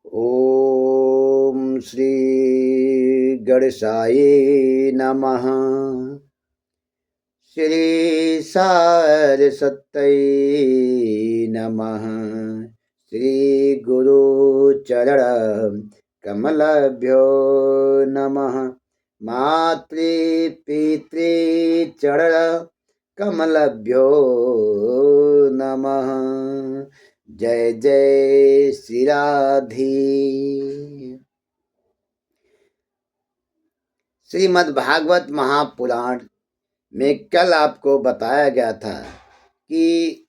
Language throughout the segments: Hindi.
ओम श्री गणेशाय नमः। श्री सरस्वत्यै नमः। श्री गुरु चरण कमलभ्यो नमः। मातृ पितृ चरण कमलभ्यो नमः। जय जय श्री राधे। श्रीमद् भागवत महापुराण में कल आपको बताया गया था कि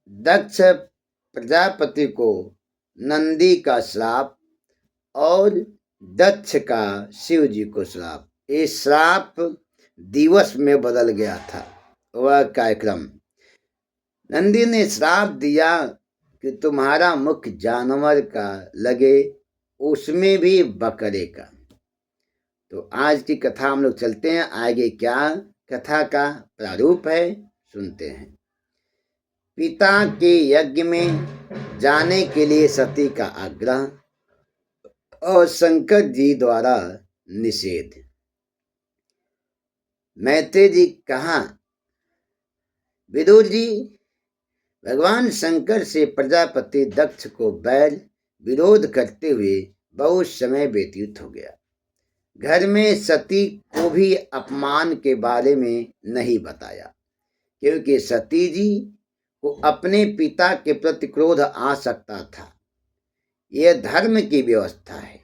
दक्ष प्रजापति को नंदी का श्राप और दक्ष का शिव जी को श्राप, ये श्राप दिवस में बदल गया था। वह कार्यक्रम नंदी ने श्राप दिया कि तुम्हारा मुख जानवर का लगे, उसमें भी बकरे का। तो आज की कथा हम लोग चलते हैं, आगे क्या कथा का प्रारूप है सुनते हैं। पिता के यज्ञ में जाने के लिए सती का आग्रह और शंकर जी द्वारा निषेध। मैत्रेय जी कहा, विदुर जी, भगवान शंकर से प्रजापति दक्ष को बैर विरोध करते हुए बहुत समय व्यतीत हो गया। घर में सती को भी अपमान के बारे में नहीं बताया, क्योंकि सती जी को अपने पिता के प्रति क्रोध आ सकता था। यह धर्म की व्यवस्था है।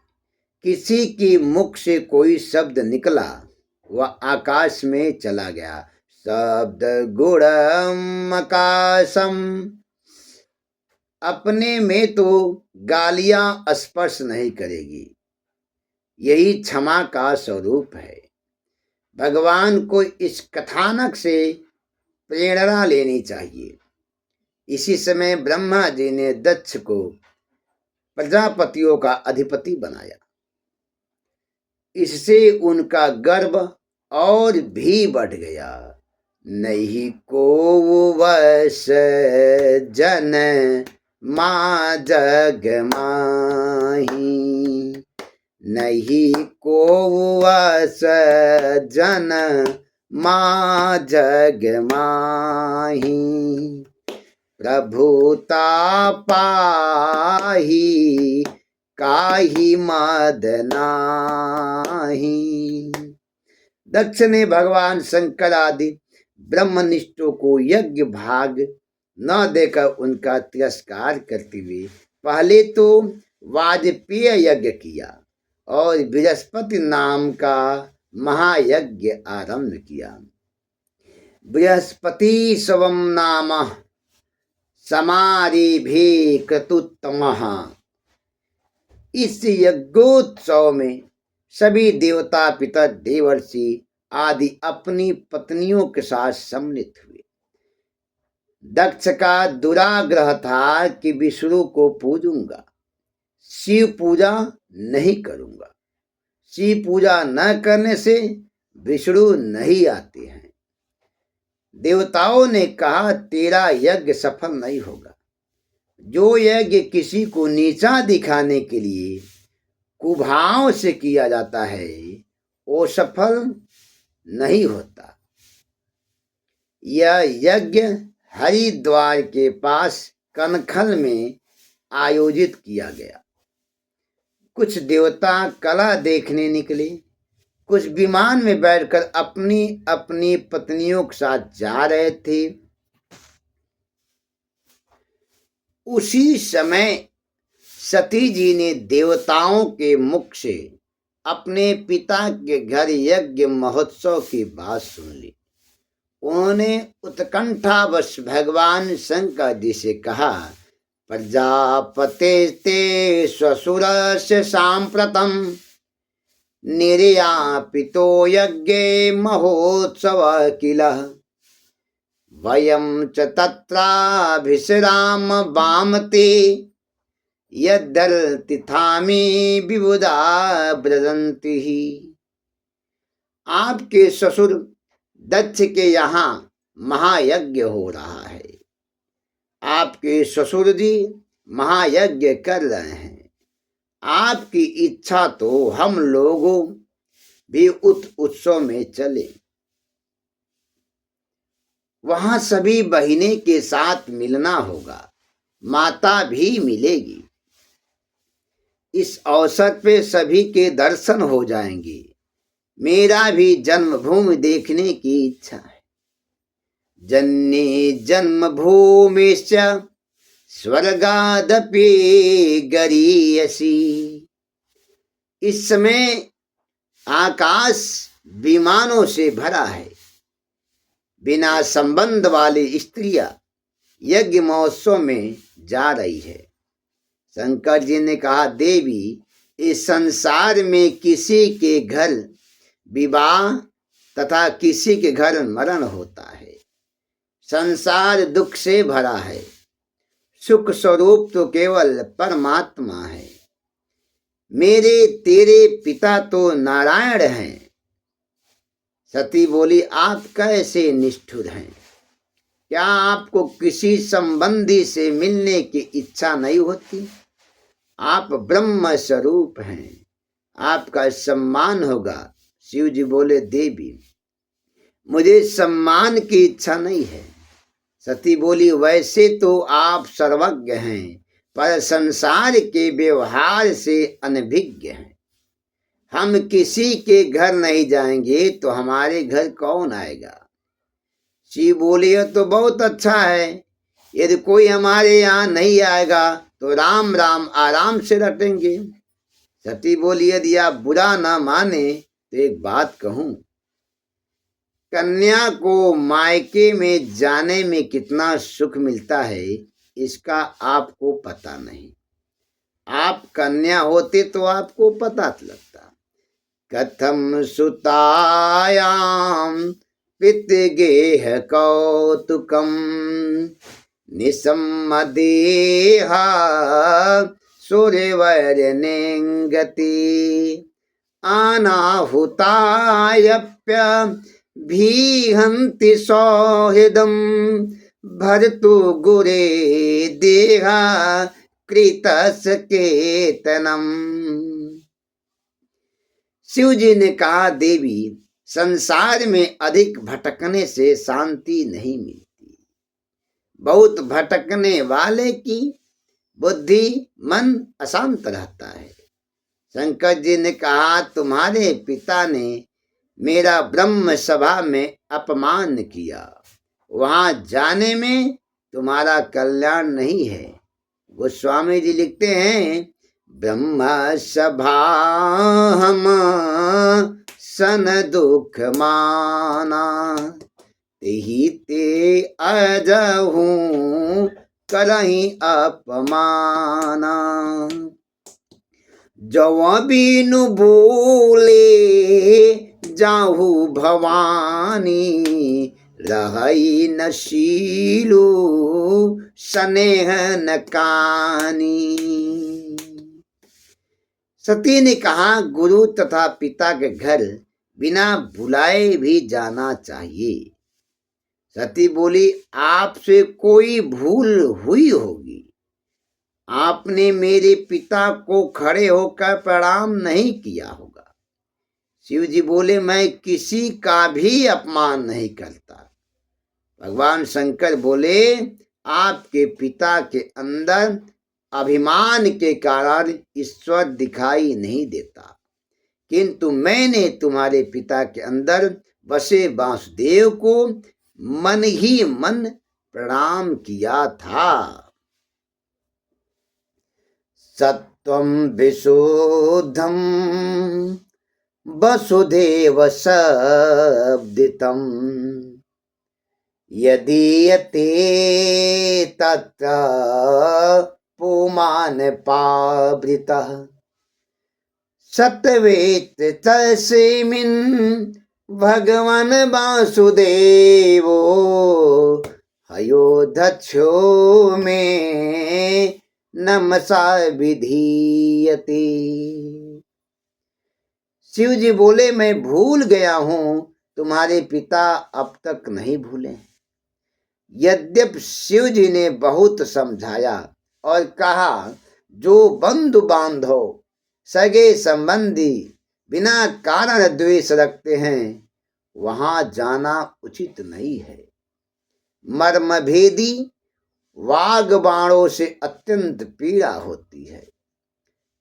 किसी की मुख से कोई शब्द निकला, वह आकाश में चला गया। शब्द गुणम आकाशम, अपने में तो गालियां स्पर्श नहीं करेगी। यही क्षमा का स्वरूप है। भगवान को इस कथानक से प्रेरणा लेनी चाहिए। इसी समय ब्रह्मा जी ने दक्ष को प्रजापतियों का अधिपति बनाया। इससे उनका गर्व और भी बढ़ गया। नहीं को वश जन मा जग माही, नहीं को वश जन मा जग माही, प्रभुता पाही काहि मद नाही। दक्ष ने भगवान शंकर आदि ब्रह्मनिष्ठों को यज्ञ भाग न देकर उनका तिरस्कार करते हुए पहले तो वाजपेय यज्ञ किया और बृहस्पति नाम का महायज्ञ आरंभ किया। बृहस्पति स्वम नाम समारिभे क्रतुत्तमः। इस यज्ञोत्सव में सभी देवता, पितर, देवर्षि आदि अपनी पत्नियों के साथ सम्मिलित हुए। दक्ष का दुराग्रह था कि विष्णु को पूजूंगा, शिव पूजा नहीं करूंगा। शिव पूजा न करने से विष्णु नहीं आते हैं। देवताओं ने कहा, तेरा यज्ञ सफल नहीं होगा। जो यज्ञ किसी को नीचा दिखाने के लिए कुभाव से किया जाता है, वो सफल नहीं होता। यह यज्ञ हरिद्वार के पास कनखल में आयोजित किया गया। कुछ देवता कला देखने निकले, कुछ विमान में बैठकर अपनी अपनी पत्नियों के साथ जा रहे थे। उसी समय सती जी ने देवताओं के मुख से अपने पिता के घर यज्ञ महोत्सव की बात सुन ली। उन्होंने उत्कंठावश भगवान शंकर जी से कहा, प्रजापते ते स्वसुरस्य सांप्रतम निर्यापितो यज्ञे महोत्सव किल, वयं च तत्राभिसराम वामते यद्दर्तिथामि विबुधा ब्रजन्ति। आपके ससुर दक्ष के यहाँ महायज्ञ हो रहा है। आपके ससुर जी महायज्ञ कर रहे हैं। आपकी इच्छा तो हम लोगों भी उस उत्सव में चले। वहां सभी बहिने के साथ मिलना होगा, माता भी मिलेगी। इस अवसर पे सभी के दर्शन हो जाएंगे। मेरा भी जन्मभूमि देखने की इच्छा है। जन्मे जन्मभूमिश्च स्वर्गादपि गरीयसी। इस समय आकाश विमानों से भरा है। बिना संबंध वाली स्त्रियां यज्ञ महोत्सव में जा रही है। शंकर जी ने कहा, देवी, इस संसार में किसी के घर विवाह तथा किसी के घर मरण होता है। संसार दुख से भरा है। सुख स्वरूप तो केवल परमात्मा है। मेरे तेरे पिता तो नारायण हैं। सती बोली, आप कैसे निष्ठुर हैं? क्या आपको किसी संबंधी से मिलने की इच्छा नहीं होती? आप ब्रह्म स्वरूप हैं, आपका सम्मान होगा। शिव जी बोले, देवी, मुझे सम्मान की इच्छा नहीं है। सती बोली, वैसे तो आप सर्वज्ञ हैं, पर संसार के व्यवहार से अनभिज्ञ हैं। हम किसी के घर नहीं जाएंगे तो हमारे घर कौन आएगा? शिव बोले, यह तो बहुत अच्छा है। यदि कोई हमारे यहाँ नहीं आएगा तो राम राम आराम से रटेंगे। सती बोली, यदि आप बुरा ना माने तो एक बात कहूं। कन्या को मायके में जाने में कितना सुख मिलता है, इसका आपको पता नहीं। आप कन्या होते तो आपको पता लगता। कथम सुतायाम पितृगेह कौतुकम निसम्मदेहा सूर्यवर्य नेंगति अनाहुतायप्य भीहन्ति सौहृदम भरतु गुरे देहा कृतस केतनम। शिव जी ने कहा, देवी, संसार में अधिक भटकने से शांति नहीं मिलती। बहुत भटकने वाले की बुद्धि मन अशांत रहता है। शंकर जी ने कहा, तुम्हारे पिता ने मेरा ब्रह्म सभा में अपमान किया। वहां जाने में तुम्हारा कल्याण नहीं है। गोस्वामी जी लिखते हैं, ब्रह्म सभा हम सन दुख माना तेहि ते अजहू करही अपमाना। जव बीनु बोले जाहू भवानी रहई न शीलू स्नेह न कानी। सती ने कहा, गुरु तथा पिता के घर बिना बुलाए भी जाना चाहिए। सती बोली, आपसे कोई भूल हुई होगी। आपने मेरे पिता को खड़े होकर प्रणाम नहीं किया होगा। शिव जी बोले, मैं किसी का भी अपमान नहीं करता। भगवान शंकर बोले, आपके पिता के अंदर अभिमान के कारण ईश्वर दिखाई नहीं देता, किंतु मैंने तुम्हारे पिता के अंदर बसे वासुदेव को मन ही मन प्रणाम किया था। सत्वं विशुद्धं वसुदेव शब्दितं यदीयते तत्र पुमान पावृतः सत्वेत तस्मिन् भगवान वासुदेवो हयोधक्षो में नमसा विधीयते। शिव जी बोले, मैं भूल गया हूं, तुम्हारे पिता अब तक नहीं भूले। यद्यपि शिव जी ने बहुत समझाया और कहा, जो बंधु बांधव सगे संबंधी बिना कारण द्वेष रखते हैं, वहां जाना उचित नहीं है। मर्मभेदी वाग बाणों से अत्यंत पीड़ा होती है।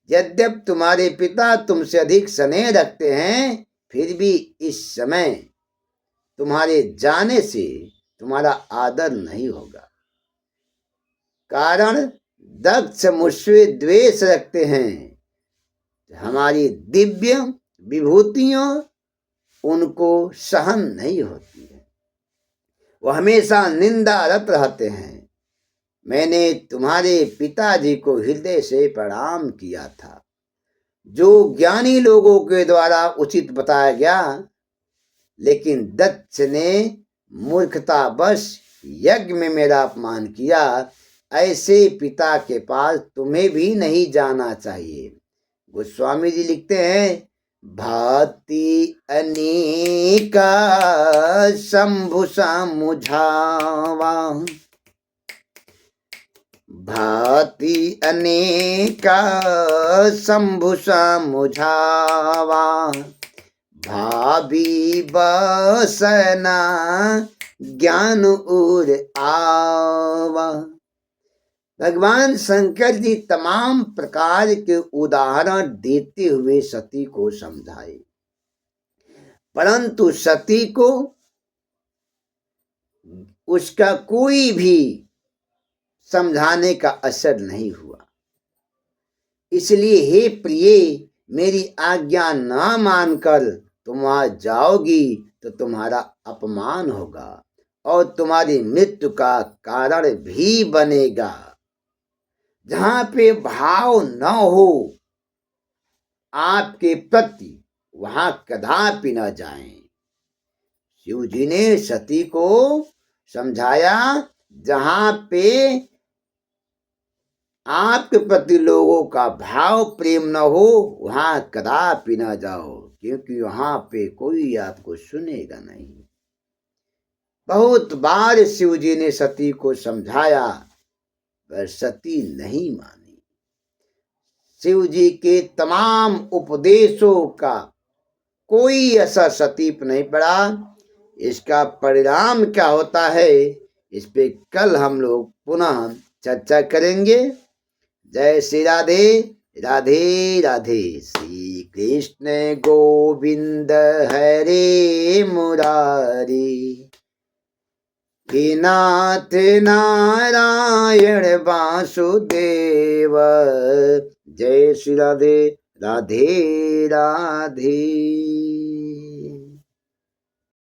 यद्यप तुम्हारे पिता तुमसे अधिक स्नेह रखते हैं, फिर भी इस समय तुम्हारे जाने से तुम्हारा आदर नहीं होगा। कारण दक्ष मुझसे द्वेष रखते हैं। हमारी दिव्य विभूतियों उनको सहन नहीं होती है, वो हमेशा निंदारत रहते हैं। मैंने तुम्हारे पिताजी को हृदय से प्रणाम किया था, जो ज्ञानी लोगों के द्वारा उचित बताया गया, लेकिन दक्ष ने मूर्खतावश यज्ञ में मेरा अपमान किया। ऐसे पिता के पास तुम्हें भी नहीं जाना चाहिए। गोस्वामी जी लिखते हैं, भांति अनेका शंभु समुझावा, भांति अनेका शंभु समुझावा, भाभी बसना ज्ञान उर आवा। भगवान शंकर जी तमाम प्रकार के उदाहरण देते हुए सती को समझाए, परंतु सती को उसका कोई भी समझाने का असर नहीं हुआ। इसलिए हे प्रिय, मेरी आज्ञा ना मानकर तुम वहां जाओगी तो तुम्हारा अपमान होगा और तुम्हारी मृत्यु का कारण भी बनेगा। जहां पे भाव न हो आपके प्रति, वहां कदापि न जाएं। शिव जी ने सती को समझाया, जहां पे आपके प्रति लोगों का भाव प्रेम न हो, वहां कदापि न जाओ, क्योंकि वहां पे कोई आपको सुनेगा नहीं। बहुत बार शिव जी ने सती को समझाया, पर सती नहीं मानी। शिव जी के तमाम उपदेशों का कोई असर सती पर नहीं पड़ा। इसका परिणाम क्या होता है, इस पे कल हम लोग पुनः चर्चा करेंगे। जय श्री राधे, राधे राधे। श्री कृष्ण गोविंद हरे मुरारी, हे नाथ नारायण वासुदेव। जय श्री राधे, राधे राधे।